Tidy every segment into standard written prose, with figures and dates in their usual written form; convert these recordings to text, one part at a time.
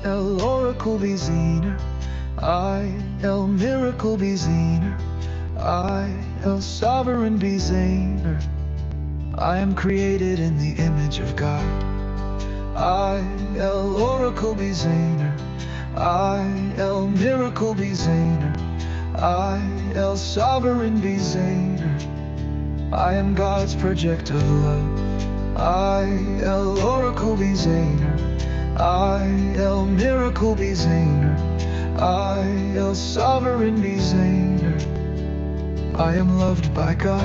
El Oracle Biziner, I El Miracle Biziner, I El Sovereign Biziner. I am created in the image of God. I El Oracle Biziner, I El Miracle Biziner, I El Sovereign Biziner. I am God's project of love. I El Oracle Biziner, I El Miracle Biziner, I El Sovereign Biziner. I am loved by God.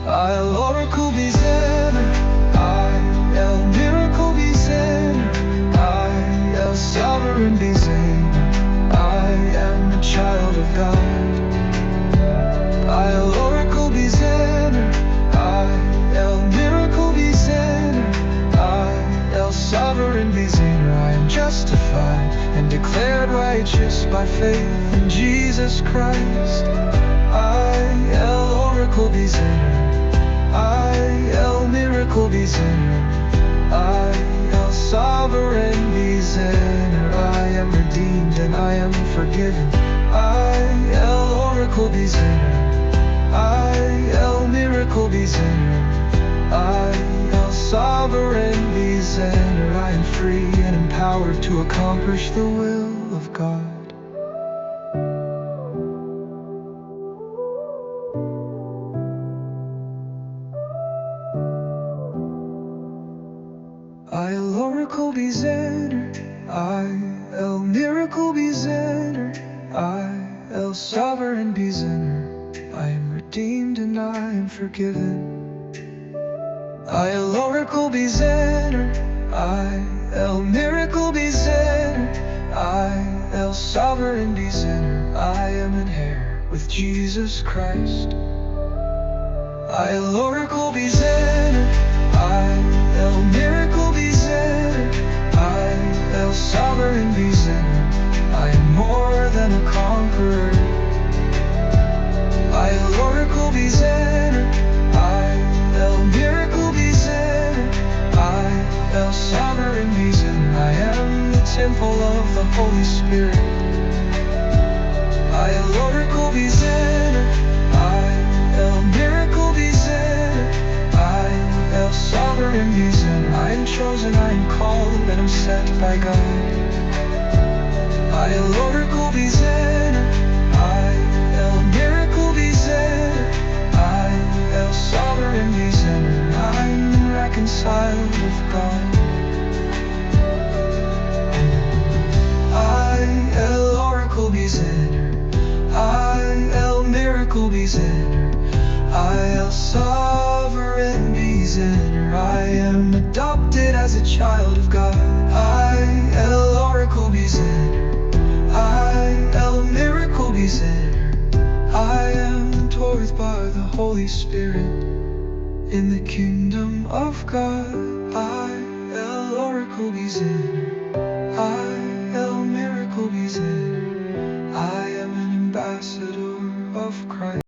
I El Oracle Biziner, I El Miracle Biziner, I El Sovereign Biziner. I am a child of God. I El Oracle Biziner, I El Miracle Biziner, I El Sovereign Biziner. I am justified and declared righteous by faith in Jesus Christ. I El Oracle Biziner, I El Miracle Biziner, I El Sovereign Biziner. I am redeemed and I am forgiven. I El Oracle Biziner, I El Miracle Biziner, I El Sovereign Biziner. I am free and empowered to accomplish the will of God. I El Oracle Biziner, I El Miracle Biziner, I El Sovereign Biziner. I am redeemed and I am forgiven. I El Oracle Biziner, I El Miracle Biziner, I El Sovereign Biziner. I am an heir with Jesus Christ. I El Oracle Biziner, I El Miracle Biziner, I El Sovereign Biziner. I am more than a conqueror. I El Oracle Biziner, I El Miracle Biziner, I El Sovereign Biziner. I am the temple of the Holy Spirit. I El Oracle Biziner, I El Miracle Biziner, I El Sovereign Biziner. I am chosen, I am called, and I'm set by God. I El Oracle Biziner, I El Miracle Biziner, I El Sovereign Biziner. I'm reconciled with God. I El Oracle Biziner, I El Miracle Biziner, I El Sovereign Biziner. I am adopted as a child of God. I El Oracle Biziner, I El Miracle Biziner. I am dwelt by the Holy Spirit in the kingdom of God. I El Oracle Biziner, I El Miracle Biziner. I am an ambassador of Christ.